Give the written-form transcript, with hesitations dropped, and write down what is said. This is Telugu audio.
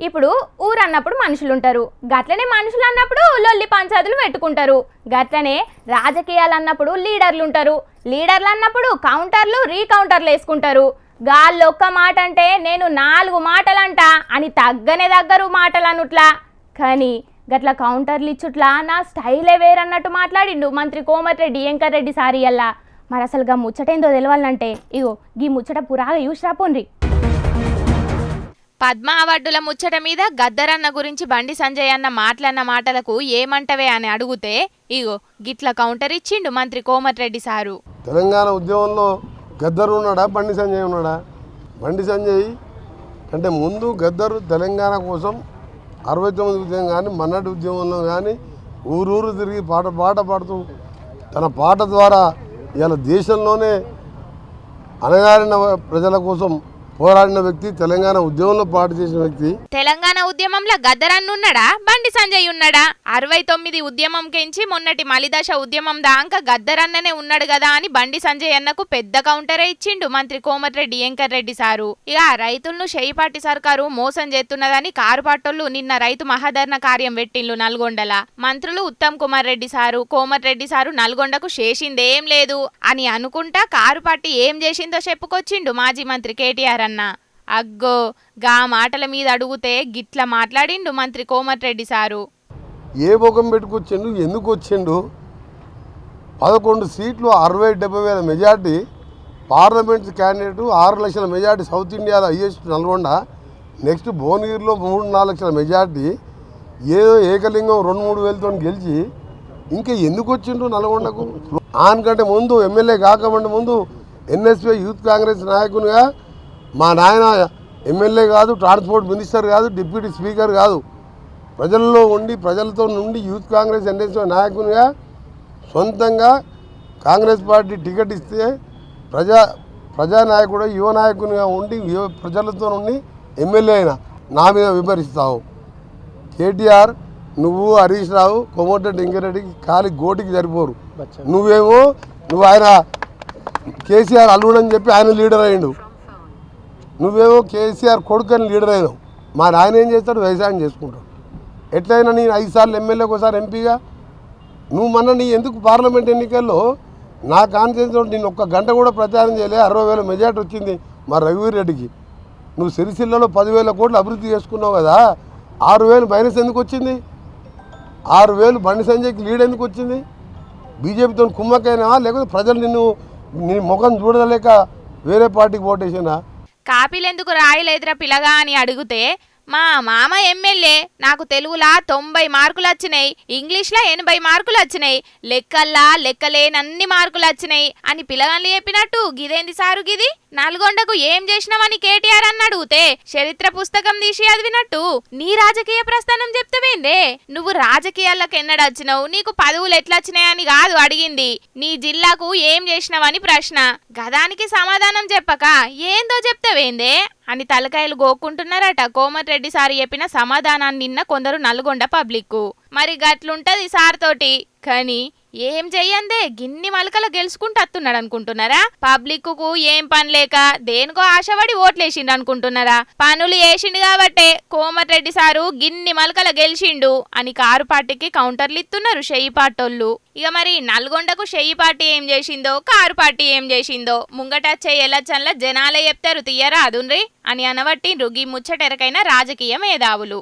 ఇప్పుడు ఊరు అన్నప్పుడు మనుషులు ఉంటారు, గట్లనే మనుషులు అన్నప్పుడు లొల్లి పంచాదులు పెట్టుకుంటారు. గట్లనే రాజకీయాలు అన్నప్పుడు లీడర్లు ఉంటారు, లీడర్లు అన్నప్పుడు కౌంటర్లు రీకౌంటర్లు వేసుకుంటారు. గాళ్ళు ఒక్క మాట అంటే నేను 4 మాటలంట అని తగ్గనే దగ్గరు మాటలు అనుట్లా. కానీ గట్ల కౌంటర్లు ఇచ్చుట్లా నా స్టైలే వేరన్నట్టు మాట్లాడిండు మంత్రి కోమటిరెడ్డి వెంకటరెడ్డి సారియల్లా. మరి అసలు గా ముచ్చటేందో తెలవాలంటే ఇగో గీ ముచ్చట పురాగా యూస్ రాపోండ్రి. పద్మ అవార్డుల ముచ్చట మీద గద్దరన్న గురించి బండి సంజయ్ అన్న మాటలన్న మాటలకు ఏమంటవే అని అడిగితే ఇగో గిట్ల కౌంటర్ ఇచ్చిండు మంత్రి కోమటిరెడ్డి సారు. తెలంగాణ ఉద్యమంలో గద్దరు ఉన్నాడా, బండి సంజయ్ ఉన్నాడా? బండి సంజయ్ అంటే ముందు గద్దరు తెలంగాణ కోసం 69 ఉద్యమం కానీ మన్నటి ఉద్యమంలో కానీ ఊరూరు తిరిగి పాట పాడుతూ తన పాట ద్వారా ఇవాళ దేశంలోనే అణగారిన ప్రజల కోసం పోరాడిన వ్యక్తి, తెలంగాణ ఉద్యమంలో పాటు చేసిన వ్యక్తి. తెలంగాణ ఉద్యమంలో గద్దరన్నున్నాడా, బండి సంజయ్ ఉన్నాడా? 69 ఉద్యమం కెంచి మొన్నటి మలిదశ ఉద్యమం దాకా గద్దరన్ననే ఉన్నాడు కదా అని బండి సంజయ్ అన్నకు పెద్ద కౌంటరే ఇచ్చిండు మంత్రి కోమటిరెడ్డి వెంకటరెడ్డి సారు. ఇక రైతులను షేయిపాటి సర్కారు మోసం చేస్తున్నదని కారుపాటోళ్లు నిన్న రైతు మహాధరణ కార్యం పెట్టిండ్లు నల్గొండల. మంత్రులు ఉత్తమ్ కుమార్ రెడ్డి సారు, కోమటిరెడ్డి సారు నల్గొండకు చేసిందేం లేదు అని అనుకుంటా కారుపాటి ఏం చేసిందో చెప్పుకొచ్చిండు మాజీ మంత్రి కేటీఆర్ అన్న. అగ్గో గా మాటల మీద అడుగుతే గిట్ల మాట్లాడిండు మంత్రి కోమటిరెడ్డి సారు. ఏ ముఖం పెట్టుకొచ్చిండు, ఎందుకు వచ్చిండు? 11 సీట్లు 60-70 వేల మెజార్టీ, పార్లమెంట్ క్యాండిడేట్ 6 లక్షల మెజార్టీ, సౌత్ ఇండియాలో హైయెస్ట్ నల్గొండ, నెక్స్ట్ భువనగిరిలో 3-4 లక్షల మెజార్టీ, ఏదో ఏకలింగం 2-3 వేలతో గెలిచి ఇంకా ఎందుకు వచ్చిండు నల్గొండకు? ఆనకంటే ముందు ఎమ్మెల్యే కాకమంటే ముందు ఎన్ఎస్పీ యూత్ కాంగ్రెస్ నాయకునిగా మా నాయన ఎమ్మెల్యే కాదు, ట్రాన్స్పోర్ట్ మినిస్టర్ కాదు, డిప్యూటీ స్పీకర్ కాదు, ప్రజల్లో ఉండి ప్రజలతో నుండి యూత్ కాంగ్రెస్ ఎన్ఎస్పీ నాయకునిగా సొంతంగా కాంగ్రెస్ పార్టీ టికెట్ ఇస్తే ప్రజానాయకుడు యువ నాయకునిగా ఉండి ప్రజలతో నుండి ఎమ్మెల్యే అయినా నా మీద విమర్శిస్తావు. కేటీఆర్ నువ్వు, హరీష్ రావు, కోమటిరెడ్డి వెంకటరెడ్డికి కాలి గోటికి సరిపోరు. నువ్వు ఆయన కేసీఆర్ అల్లుడని చెప్పి ఆయన లీడర్ అయ్యిండు, నువ్వేమో కేసీఆర్ కొడుకని లీడర్ అయినావు. మా నాయన ఏం చేస్తాడు? వ్యవసాయం చేసుకుంటాడు. ఎట్లయినా నేను 5 సార్లు ఎమ్మెల్యేకి ఒకసారి ఎంపీగా, నువ్వు మొన్న నీ ఎందుకు పార్లమెంట్ ఎన్నికల్లో నా కాన్ఫిడెన్స్ నేను 1 గంట కూడా ప్రచారం చేయలే, 60 వేల మెజార్టీ వచ్చింది మా రఘువీర్ రెడ్డికి. నువ్వు సిరిసిల్లలో 10,000 కోట్లు అభివృద్ధి చేసుకున్నావు కదా, 6,000 మైనస్ ఎందుకు వచ్చింది? 6,000 బండి సంజయ్కి లీడ్ ఎందుకు వచ్చింది? బీజేపీతో కుమ్మకైనావా, లేకపోతే ప్రజలు నీ ముఖం చూడలేక వేరే పార్టీకి ఓటేసినా? కాపీలెందుకు రాయలేదురా పిల్లగా అని అడిగితే మా మామ ఎమ్మెల్యే, నాకు తెలుగులా 90 మార్కులు వచ్చినాయి, ఇంగ్లీష్లో 80 మార్కులు వచ్చినాయి, లెక్కల్లా లెక్కలేనన్ని మార్కులు వచ్చినాయి అని పిల్లగాళ్ళు చెప్పినట్టు గిదేంది సారు గిది? నల్గొండకు ఏం చేసినావని కేటీఆర్ అని అడిగితే చరిత్ర పుస్తకం తీసి చదివినట్టు నీ రాజకీయ ప్రస్థానం చెప్తావేందే? నువ్వు రాజకీయాలకు ఎన్నడొచ్చినావు, నీకు పదవులు ఎట్లొచ్చినాయని కాదు అడిగింది, నీ జిల్లాకు ఏం చేసినావని ప్రశ్న. గదానికి సమాధానం చెప్పక ఏందో చెప్తావేందే అని తలకాయలు గోక్కుంటున్నారట కోమటిరెడ్డి సారు చెప్పిన సమాధానాన్ని నిన్న కొందరు నల్గొండ పబ్లిక్. మరి గట్లుంటది సార్ తోటి. కానీ ఏం చెయ్యందే గిన్ని మలకలు గెలుచుకుంటూ అత్తున్నాడు అనుకుంటున్నారా? పబ్లిక్ కు ఏం పని లేక దేనికో ఆశపడి ఓట్లేసిండు అనుకుంటున్నారా? పనులు వేసిండు కాబట్టే కోమటిరెడ్డి సారు గిన్ని మలకల గెలిచిండు అని కారు పార్టీకి కౌంటర్లు ఇస్తున్నారు షెయ్యిపాటోళ్ళు. ఇక మరి నల్గొండకు షెయ్యిపార్టీ ఏం చేసిందో, కారు పార్టీ ఏం చేసిందో ముంగటచ్చే ఎలక్షన్ల జనాలే చెప్తారు, తీయరా అదుండ్రి అని అనబట్టిండ్రు గీ ముచ్చటెరకైన రాజకీయ మేధావులు.